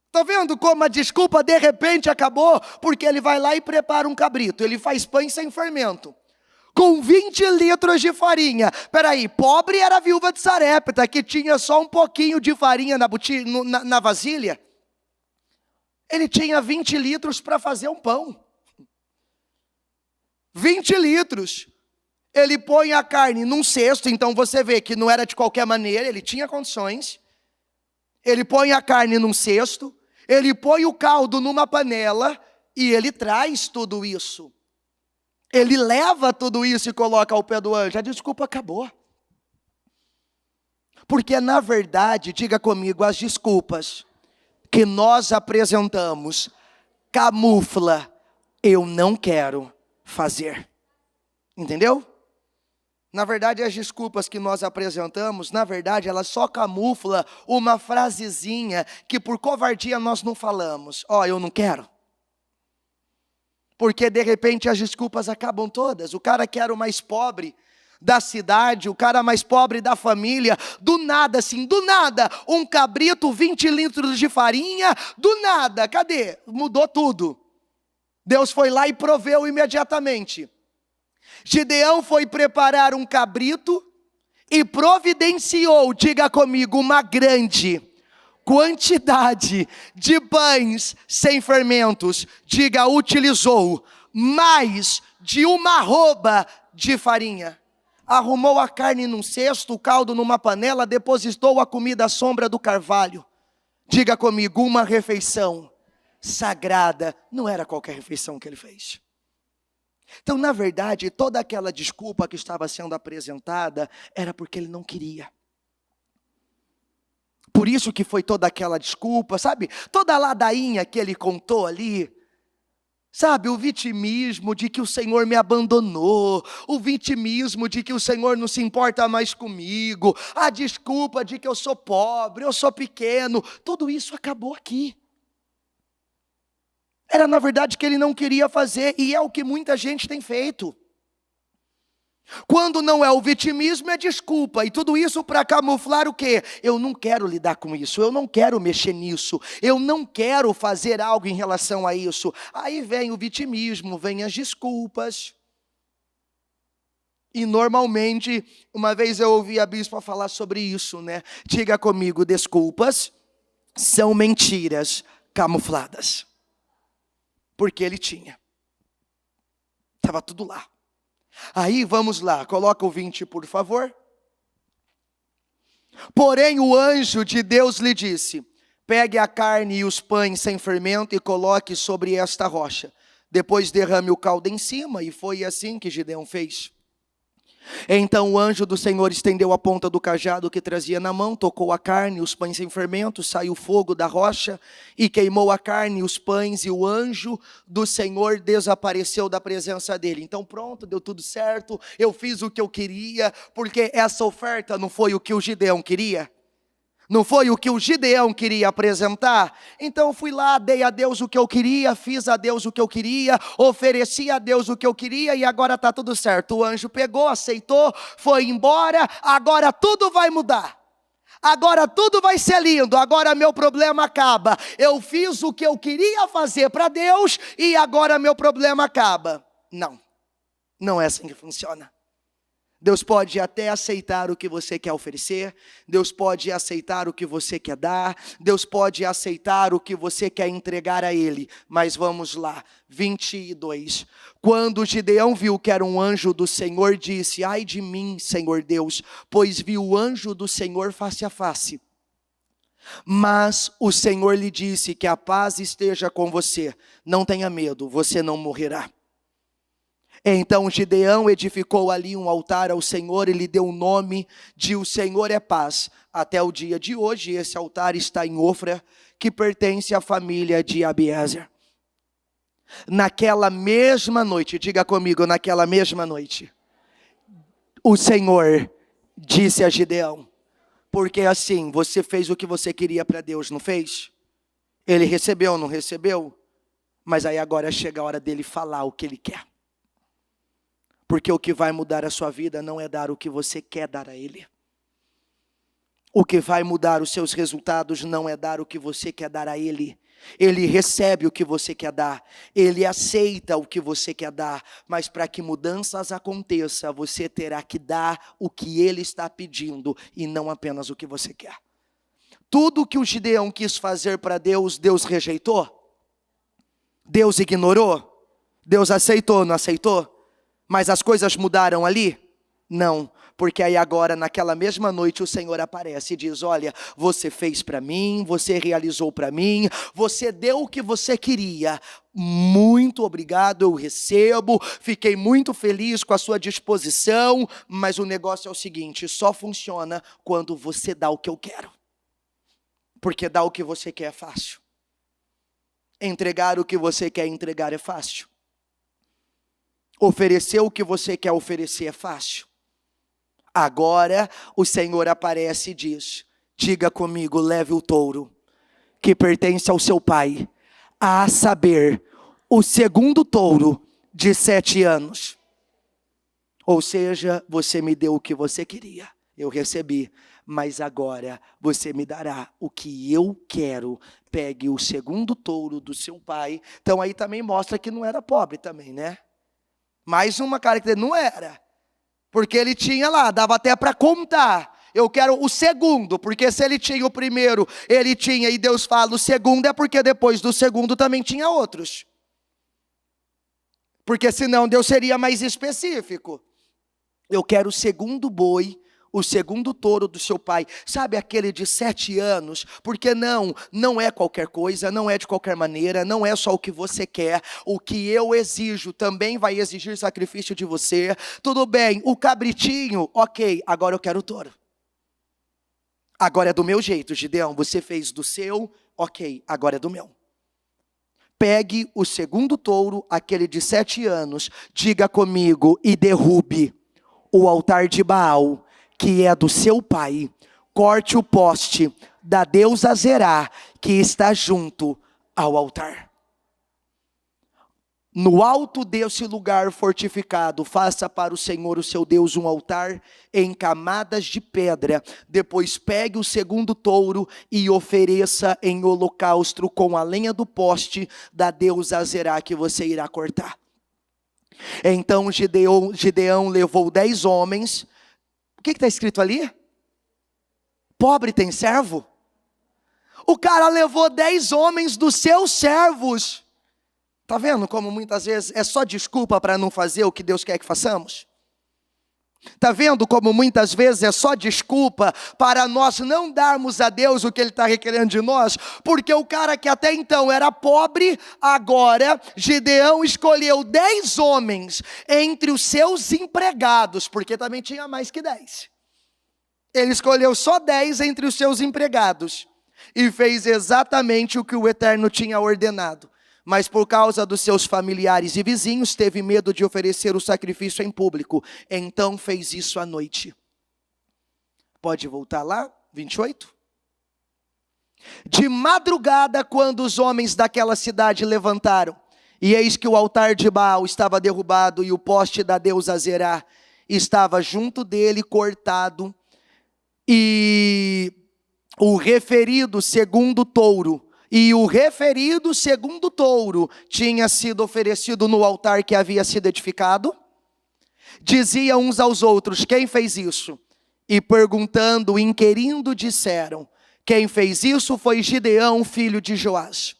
Está vendo como a desculpa de repente acabou? Porque ele vai lá e prepara um cabrito. Ele faz pães sem fermento, com 20 litros de farinha. Peraí, pobre era a viúva de Sarepta, que tinha só um pouquinho de farinha na vasilha. Ele tinha 20 litros para fazer um pão. 20 litros. Ele põe a carne num cesto, então você vê que não era de qualquer maneira, ele tinha condições. Ele põe a carne num cesto, ele põe o caldo numa panela e ele traz tudo isso. Ele leva tudo isso e coloca ao pé do anjo. A desculpa acabou. Porque na verdade, diga comigo, as desculpas que nós apresentamos camufla, eu não quero fazer. Entendeu? Na verdade, as desculpas que nós apresentamos, na verdade, elas só camuflam uma frasezinha que por covardia nós não falamos. Eu não quero. Porque de repente as desculpas acabam todas. O cara que era o mais pobre da cidade, o cara mais pobre da família, do nada, um cabrito, 20 litros de farinha, do nada, cadê? Mudou tudo. Deus foi lá e proveu imediatamente. Gideão foi preparar um cabrito e providenciou, diga comigo, uma grande quantidade de pães sem fermentos. Diga, utilizou mais de uma arroba de farinha. Arrumou a carne num cesto, o caldo numa panela, depositou a comida à sombra do carvalho. Diga comigo, uma refeição sagrada. Não era qualquer refeição que ele fez. Então, na verdade, toda aquela desculpa que estava sendo apresentada era porque ele não queria. Por isso que foi toda aquela desculpa, sabe? Toda a ladainha que ele contou ali. Sabe, o vitimismo de que o Senhor me abandonou, o vitimismo de que o Senhor não se importa mais comigo, a desculpa de que eu sou pobre, eu sou pequeno, tudo isso acabou aqui. Era na verdade que ele não queria fazer, e é o que muita gente tem feito. Quando não é o vitimismo, é desculpa, e tudo isso para camuflar o quê? Eu não quero lidar com isso, eu não quero mexer nisso, eu não quero fazer algo em relação a isso. Aí vem o vitimismo, vem as desculpas. E normalmente, uma vez eu ouvi a bispa falar sobre isso, né? Diga comigo, desculpas são mentiras camufladas. Porque ele tinha. Estava tudo lá. Aí vamos lá, coloca o 20 por favor. Porém o anjo de Deus lhe disse: pegue a carne e os pães sem fermento e coloque sobre esta rocha. Depois derrame o caldo em cima. E foi assim que Gideão fez. Então o anjo do Senhor estendeu a ponta do cajado que trazia na mão, tocou a carne e os pães sem fermento, saiu fogo da rocha e queimou a carne e os pães, e o anjo do Senhor desapareceu da presença dele. Então pronto, deu tudo certo, eu fiz o que eu queria, porque essa oferta não foi o que o Gideão queria. Não foi o que o Gideão queria apresentar? Então fui lá, dei a Deus o que eu queria, fiz a Deus o que eu queria, ofereci a Deus o que eu queria e agora está tudo certo. O anjo pegou, aceitou, foi embora, agora tudo vai mudar. Agora tudo vai ser lindo, agora meu problema acaba. Eu fiz o que eu queria fazer para Deus e agora meu problema acaba. Não, não é assim que funciona. Deus pode até aceitar o que você quer oferecer, Deus pode aceitar o que você quer dar, Deus pode aceitar o que você quer entregar a Ele, mas vamos lá, 22. Quando Gideão viu que era um anjo do Senhor, disse: ai de mim, Senhor Deus, pois vi o anjo do Senhor face a face. Mas o Senhor lhe disse: que a paz esteja com você, não tenha medo, você não morrerá. Então Gideão edificou ali um altar ao Senhor e lhe deu o nome de O Senhor é Paz. Até o dia de hoje esse altar está em Ofra, que pertence à família de Abiezer. Naquela mesma noite, diga comigo, naquela mesma noite, o Senhor disse a Gideão: porque assim, você fez o que você queria para Deus, não fez? Ele recebeu, não recebeu? Mas aí agora chega a hora dele falar o que ele quer. Porque o que vai mudar a sua vida não é dar o que você quer dar a Ele. O que vai mudar os seus resultados não é dar o que você quer dar a Ele. Ele recebe o que você quer dar, Ele aceita o que você quer dar, mas para que mudanças aconteçam, você terá que dar o que Ele está pedindo e não apenas o que você quer. Tudo que o Gideão quis fazer para Deus, Deus rejeitou? Deus ignorou? Deus aceitou, não aceitou? Mas as coisas mudaram ali? Não, porque aí agora naquela mesma noite o Senhor aparece e diz: olha, você fez para mim, você realizou para mim, você deu o que você queria, muito obrigado, eu recebo, fiquei muito feliz com a sua disposição, mas o negócio é o seguinte, só funciona quando você dá o que eu quero, porque dar o que você quer é fácil, entregar o que você quer entregar é fácil. Oferecer o que você quer oferecer é fácil. Agora o Senhor aparece e diz: diga comigo, leve o touro que pertence ao seu pai, a saber, o segundo touro de 7 anos. Ou seja, você me deu o que você queria, eu recebi, mas agora você me dará o que eu quero. Pegue o segundo touro do seu pai. Então aí também mostra que não era pobre também, né? Mais uma característica, não era. Porque ele tinha lá, dava até para contar. Eu quero o segundo, porque se ele tinha o primeiro, ele tinha, e Deus fala o segundo, é porque depois do segundo também tinha outros. Porque senão Deus seria mais específico. Eu quero o segundo boi, o segundo touro do seu pai, sabe aquele de 7 anos, porque não é qualquer coisa, não é de qualquer maneira, não é só o que você quer, o que eu exijo também vai exigir sacrifício de você, tudo bem, o cabritinho, ok, agora eu quero o touro, agora é do meu jeito, Gideão, você fez do seu, ok, agora é do meu. Pegue o segundo touro, aquele de 7 anos, diga comigo, e derrube o altar de Baal, que é do seu pai, corte o poste da deusa Zerá, que está junto ao altar. No alto desse lugar fortificado, faça para o Senhor, o seu Deus, um altar em camadas de pedra. Depois pegue o segundo touro e ofereça em holocausto com a lenha do poste da deusa Zerá, que você irá cortar. Então Gideão levou 10 homens. O que está escrito ali? Pobre tem servo? O cara levou 10 homens dos seus servos Está vendo como muitas vezes é só desculpa para não fazer o que Deus quer que façamos? Está vendo como muitas vezes é só desculpa para nós não darmos a Deus o que Ele está requerendo de nós? Porque o cara que até então era pobre, agora Gideão escolheu 10 homens entre os seus empregados, porque também tinha mais que 10. Ele escolheu só 10 entre os seus empregados e fez exatamente o que o Eterno tinha ordenado. Mas por causa dos seus familiares e vizinhos, teve medo de oferecer o sacrifício em público. Então fez isso à noite. Pode voltar lá, 28? De madrugada, quando os homens daquela cidade levantaram, e eis que o altar de Baal estava derrubado, e o poste da deusa Azerá estava junto dele cortado, e o referido segundo touro tinha sido oferecido no altar que havia sido edificado. Diziam uns aos outros: quem fez isso? E perguntando, inquirindo, disseram: quem fez isso foi Gideão, filho de Joás.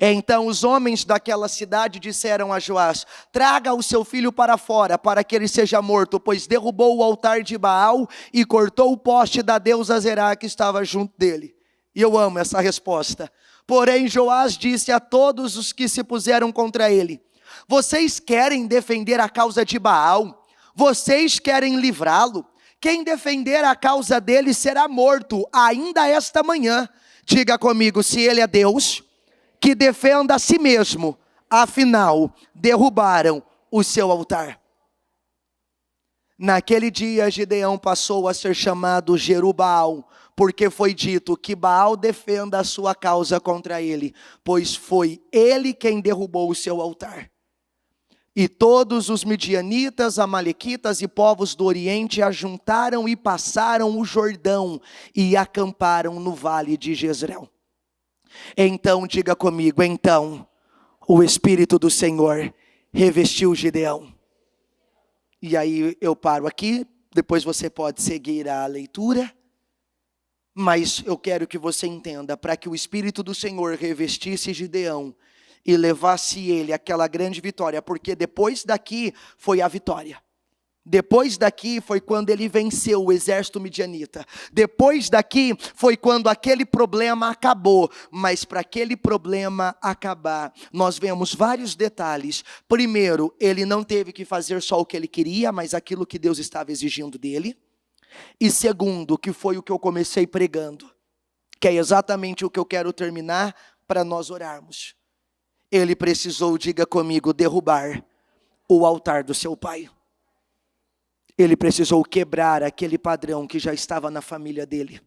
Então os homens daquela cidade disseram a Joás: traga o seu filho para fora, para que ele seja morto, pois derrubou o altar de Baal e cortou o poste da deusa Azerá que estava junto dele. E eu amo essa resposta. Porém Joás disse a todos os que se puseram contra ele: vocês querem defender a causa de Baal? Vocês querem livrá-lo? Quem defender a causa dele será morto, ainda esta manhã. Diga comigo: se ele é Deus, que defenda a si mesmo. Afinal, derrubaram o seu altar. Naquele dia Gideão passou a ser chamado Jerubbaal, porque foi dito que Baal defenda a sua causa contra ele, pois foi ele quem derrubou o seu altar. E todos os midianitas, amalequitas e povos do Oriente ajuntaram e passaram o Jordão e acamparam no vale de Jezreel. Então, diga comigo, então o Espírito do Senhor revestiu Gideão. E aí eu paro aqui, depois você pode seguir a leitura. Mas eu quero que você entenda, para que o Espírito do Senhor revestisse Gideão e levasse ele àquela grande vitória, porque depois daqui foi a vitória. Depois daqui foi quando ele venceu o exército midianita. Depois daqui foi quando aquele problema acabou. Mas para aquele problema acabar, nós vemos vários detalhes. Primeiro, ele não teve que fazer só o que ele queria, mas aquilo que Deus estava exigindo dele. E segundo, que foi o que eu comecei pregando, que é exatamente o que eu quero terminar para nós orarmos. Ele precisou, diga comigo, derrubar o altar do seu pai. Ele precisou quebrar aquele padrão que já estava na família dele.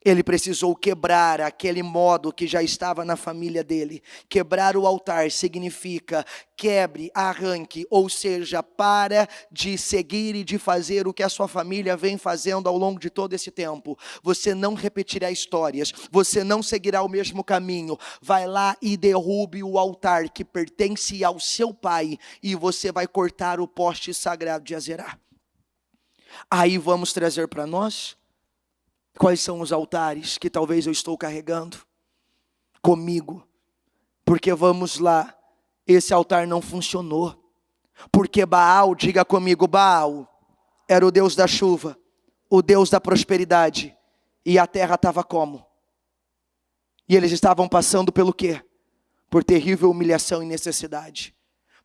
Ele precisou quebrar aquele modo que já estava na família dele. Quebrar o altar significa quebre, arranque, ou seja, para de seguir e de fazer o que a sua família vem fazendo ao longo de todo esse tempo. Você não repetirá histórias, você não seguirá o mesmo caminho. Vai lá e derrube o altar que pertence ao seu pai e você vai cortar o poste sagrado de Azerá. Aí vamos trazer para nós quais são os altares que talvez eu estou carregando comigo. Porque vamos lá, esse altar não funcionou. Porque Baal, diga comigo, Baal era o Deus da chuva, o Deus da prosperidade. E a terra estava como? E eles estavam passando pelo quê? Por terrível humilhação e necessidade.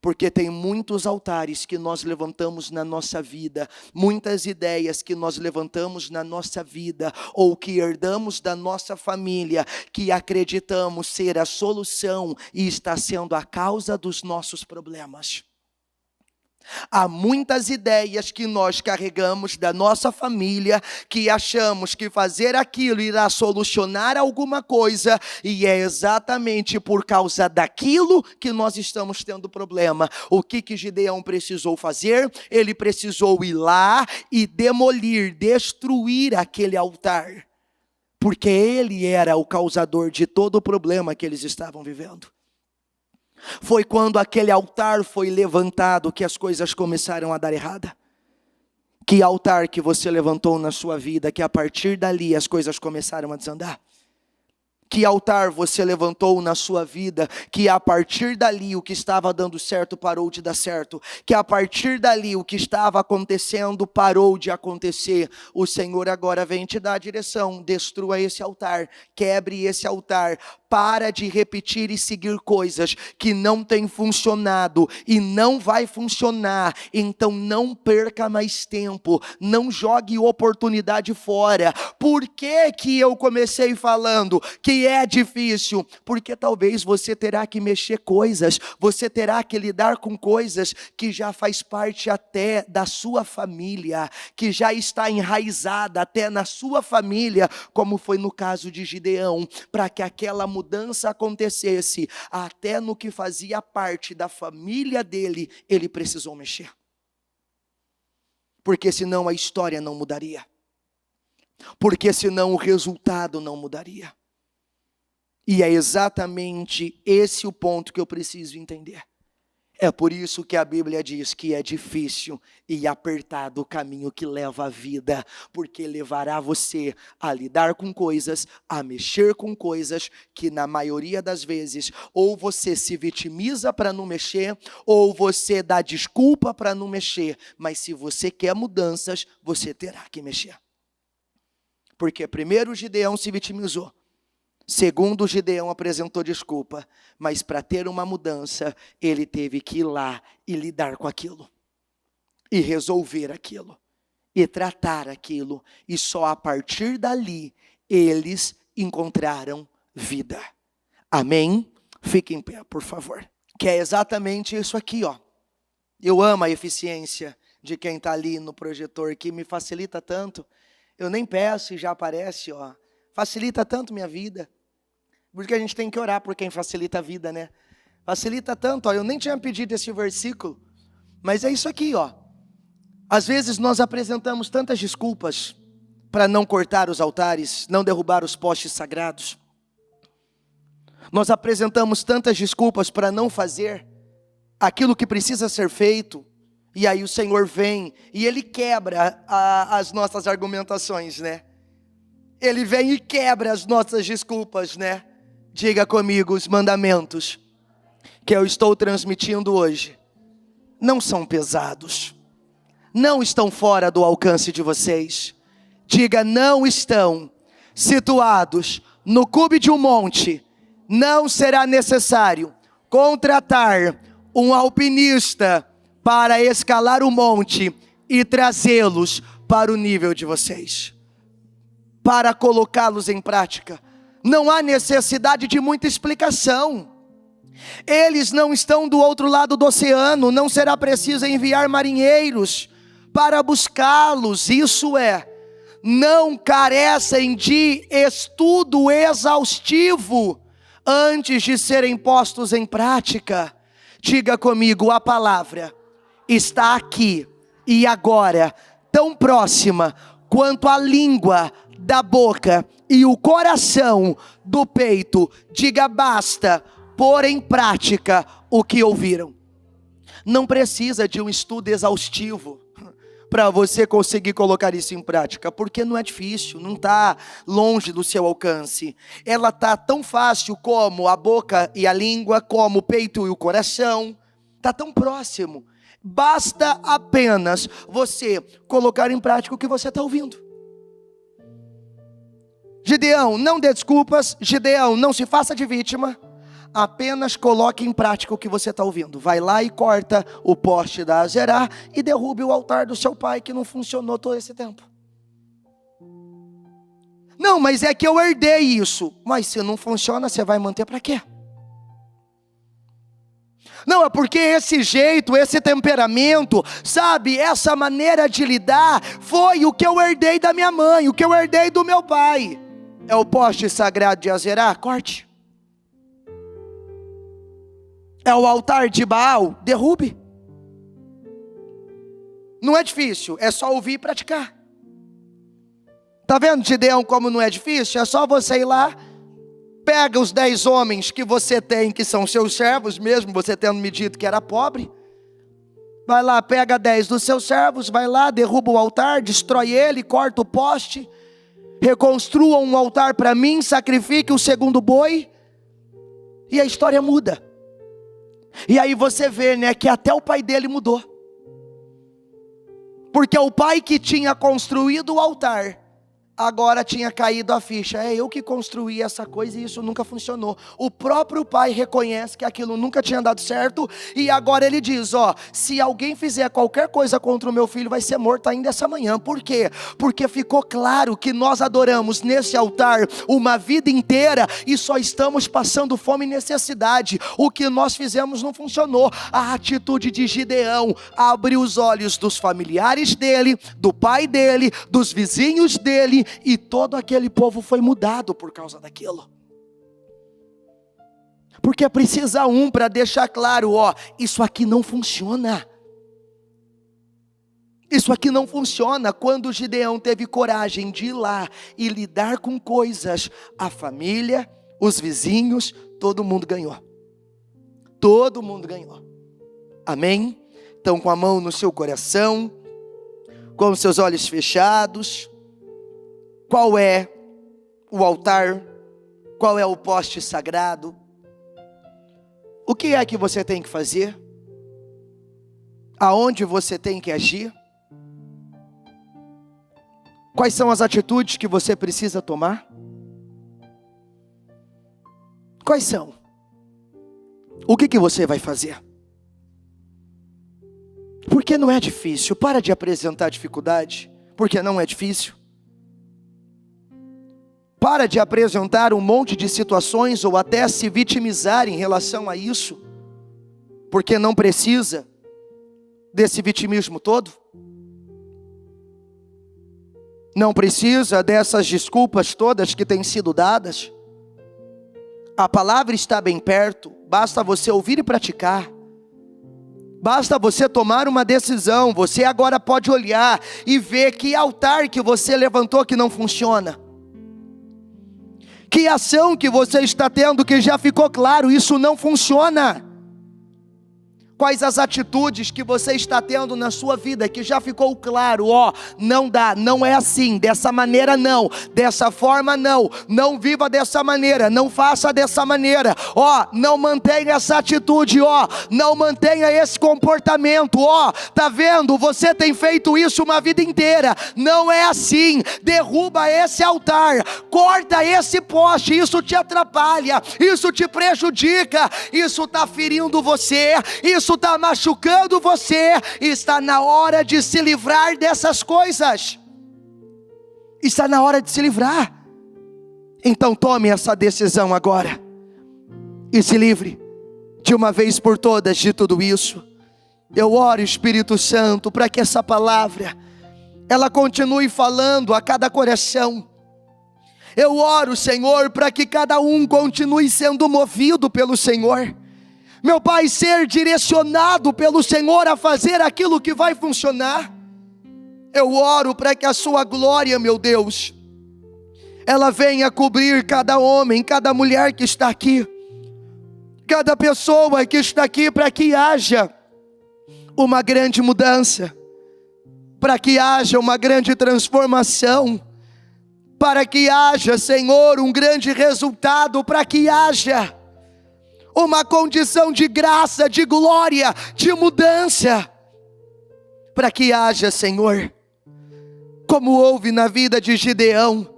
Porque tem muitos altares que nós levantamos na nossa vida, muitas ideias que nós levantamos na nossa vida, ou que herdamos da nossa família, que acreditamos ser a solução e está sendo a causa dos nossos problemas. Há muitas ideias que nós carregamos da nossa família, que achamos que fazer aquilo irá solucionar alguma coisa, e é exatamente por causa daquilo que nós estamos tendo problema. O que Gideão precisou fazer? Ele precisou ir lá e demolir, destruir aquele altar, porque ele era o causador de todo o problema que eles estavam vivendo. Foi quando aquele altar foi levantado que as coisas começaram a dar errada. Que altar que você levantou na sua vida, que a partir dali as coisas começaram a desandar? Que altar você levantou na sua vida, que a partir dali o que estava dando certo parou de dar certo, que a partir dali o que estava acontecendo parou de acontecer. O Senhor agora vem te dar a direção: destrua esse altar, quebre esse altar, para de repetir e seguir coisas que não têm funcionado e não vai funcionar. Então não perca mais tempo, não jogue oportunidade fora. Por que eu comecei falando que é difícil? Porque talvez você terá que mexer coisas, você terá que lidar com coisas que já faz parte até da sua família, que já está enraizada até na sua família, como foi no caso de Gideão. Para que aquela mudança acontecesse, até no que fazia parte da família dele, ele precisou mexer. Porque senão a história não mudaria. Porque senão o resultado não mudaria. E é exatamente esse o ponto que eu preciso entender. É por isso que a Bíblia diz que é difícil e apertado o caminho que leva à vida, porque levará você a lidar com coisas, a mexer com coisas que na maioria das vezes ou você se vitimiza para não mexer, ou você dá desculpa para não mexer, mas se você quer mudanças, você terá que mexer. Porque primeiro Gideão se vitimizou. Segundo, Gideão apresentou desculpa, mas para ter uma mudança, ele teve que ir lá e lidar com aquilo, e resolver aquilo, e tratar aquilo, e só a partir dali, eles encontraram vida. Amém? Fique em pé, por favor. Que é exatamente isso aqui, ó. Eu amo a eficiência de quem está ali no projetor, que me facilita tanto. Eu nem peço e já aparece, ó. Facilita tanto minha vida. Porque a gente tem que orar por quem facilita a vida, né? Facilita tanto, ó. Eu nem tinha pedido esse versículo, mas é isso aqui, ó. Às vezes nós apresentamos tantas desculpas para não cortar os altares, não derrubar os postes sagrados. Nós apresentamos tantas desculpas para não fazer aquilo que precisa ser feito. E aí o Senhor vem e Ele quebra as nossas argumentações, né? Ele vem e quebra as nossas desculpas, né? Diga comigo: os mandamentos que eu estou transmitindo hoje não são pesados, não estão fora do alcance de vocês. Diga: não estão situados no cume de um monte. Não será necessário contratar um alpinista para escalar o monte e trazê-los para o nível de vocês, para colocá-los em prática. Não há necessidade de muita explicação. Eles não estão do outro lado do oceano, não será preciso enviar marinheiros para buscá-los. Isso é, não carecem de estudo exaustivo antes de serem postos em prática. Diga comigo: a palavra está aqui e agora, tão próxima quanto a língua da boca e o coração do peito. Diga: basta pôr em prática o que ouviram. Não precisa de um estudo exaustivo para você conseguir colocar isso em prática, porque não é difícil, não está longe do seu alcance. Ela está tão fácil como a boca e a língua, como o peito e o coração. Está tão próximo. Basta apenas você colocar em prática o que você está ouvindo. Gideão, não dê desculpas. Gideão, não se faça de vítima. Apenas coloque em prática o que você está ouvindo. Vai lá e corta o poste da Azerá e derrube o altar do seu pai, que não funcionou todo esse tempo. Não, mas é que eu herdei isso. Mas se não funciona, você vai manter para quê? Não, é porque esse jeito, esse temperamento, sabe, essa maneira de lidar, foi o que eu herdei da minha mãe, o que eu herdei do meu pai. É o poste sagrado de Azerá? Corte. É o altar de Baal? Derrube. Não é difícil, é só ouvir e praticar. Tá vendo, Gideão, como não é difícil? É só você ir lá, pega os 10 homens que você tem, que são seus servos, mesmo você tendo me dito que era pobre. Vai lá, pega 10 dos seus servos, vai lá, derruba o altar, destrói ele, corta o poste. reconstrua um altar para mim, sacrifique o segundo boi, e a história muda. E aí você vê, né, que até o pai dele mudou. Porque o pai que tinha construído o altar, agora tinha caído a ficha. É eu que construí essa coisa e isso nunca funcionou. O próprio pai reconhece que aquilo nunca tinha dado certo. E agora ele diz, ó, se alguém fizer qualquer coisa contra o meu filho, vai ser morto ainda essa manhã. Por quê? Porque ficou claro que nós adoramos nesse altar uma vida inteira e só estamos passando fome e necessidade. O que nós fizemos não funcionou. A atitude de Gideão abriu os olhos dos familiares dele, do pai dele, dos vizinhos dele, e todo aquele povo foi mudado por causa daquilo. Porque precisa para deixar claro, ó, isso aqui não funciona. Isso aqui não funciona. Quando Gideão teve coragem de ir lá e lidar com coisas, a família, os vizinhos, todo mundo ganhou. Todo mundo ganhou. Amém? Então, com a mão no seu coração, com os seus olhos fechados, qual é o altar? Qual é o poste sagrado? O que é que você tem que fazer? Aonde você tem que agir? Quais são as atitudes que você precisa tomar? Quais são? O que você vai fazer? Porque não é difícil. Para de apresentar dificuldade, porque não é difícil. Para de apresentar um monte de situações ou até se vitimizar em relação a isso, porque não precisa desse vitimismo todo. Não precisa dessas desculpas todas que têm sido dadas. A palavra está bem perto, basta você ouvir e praticar. Basta você tomar uma decisão. Você agora pode olhar e ver que altar que você levantou que não funciona. Que ação que você está tendo que já ficou claro, isso não funciona. Quais as atitudes que você está tendo na sua vida que já ficou claro, ó, não dá, não é assim, dessa maneira não, dessa forma não, não viva dessa maneira, não faça dessa maneira, ó, não mantenha essa atitude, ó, não mantenha esse comportamento, ó, tá vendo, você tem feito isso uma vida inteira, não é assim, derruba esse altar, corta esse poste, isso te atrapalha, isso te prejudica, isso está ferindo você, isso está machucando você, está na hora de se livrar dessas coisas, está na hora de se livrar. Então tome essa decisão agora, e se livre, de uma vez por todas, de tudo isso. Eu oro, Espírito Santo, para que essa palavra, ela continue falando a cada coração. Eu oro, Senhor, para que cada um continue sendo movido pelo Senhor. Meu Pai, ser direcionado pelo Senhor a fazer aquilo que vai funcionar. Eu oro para que a sua glória, meu Deus, ela venha cobrir cada homem, cada mulher que está aqui, cada pessoa que está aqui, para que haja uma grande mudança, para que haja uma grande transformação, para que haja, Senhor, um grande resultado, para que haja uma condição de graça, de glória, de mudança, para que haja, Senhor, como houve na vida de Gideão,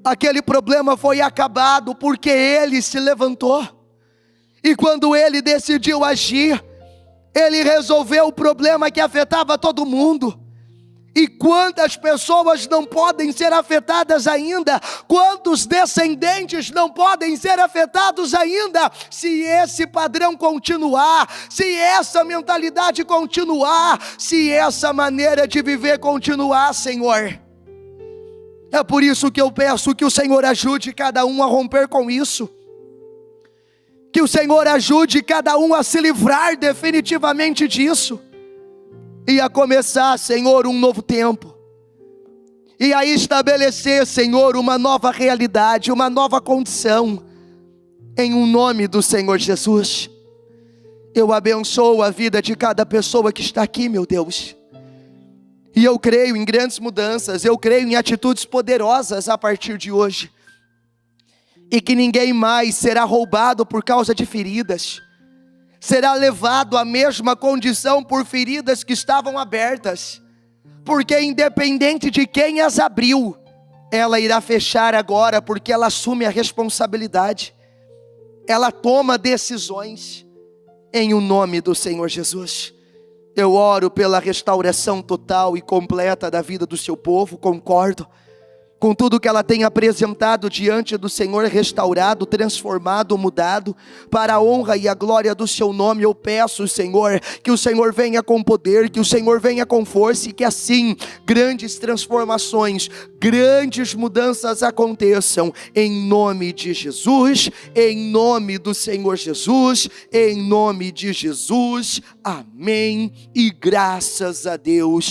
aquele problema foi acabado porque ele se levantou, e quando ele decidiu agir, ele resolveu o problema que afetava todo mundo. E quantas pessoas não podem ser afetadas ainda? Quantos descendentes não podem ser afetados ainda? Se esse padrão continuar, se essa mentalidade continuar, se essa maneira de viver continuar, Senhor. É por isso que eu peço que o Senhor ajude cada um a romper com isso. Que o Senhor ajude cada um a se livrar definitivamente disso. E a começar, Senhor, um novo tempo. E a estabelecer, Senhor, uma nova realidade, uma nova condição. Em um nome do Senhor Jesus. Eu abençoo a vida de cada pessoa que está aqui, meu Deus. E eu creio em grandes mudanças, eu creio em atitudes poderosas a partir de hoje. E que ninguém mais será roubado por causa de feridas, será levado à mesma condição por feridas que estavam abertas, porque independente de quem as abriu, ela irá fechar agora, porque ela assume a responsabilidade, ela toma decisões, em o nome do Senhor Jesus. Eu oro pela restauração total e completa da vida do seu povo, concordo com tudo que ela tem apresentado diante do Senhor, restaurado, transformado, mudado, para a honra e a glória do seu nome. Eu peço, Senhor, que o Senhor venha com poder, que o Senhor venha com força, e que assim, grandes transformações, grandes mudanças aconteçam, em nome de Jesus, em nome do Senhor Jesus, em nome de Jesus, amém, e graças a Deus,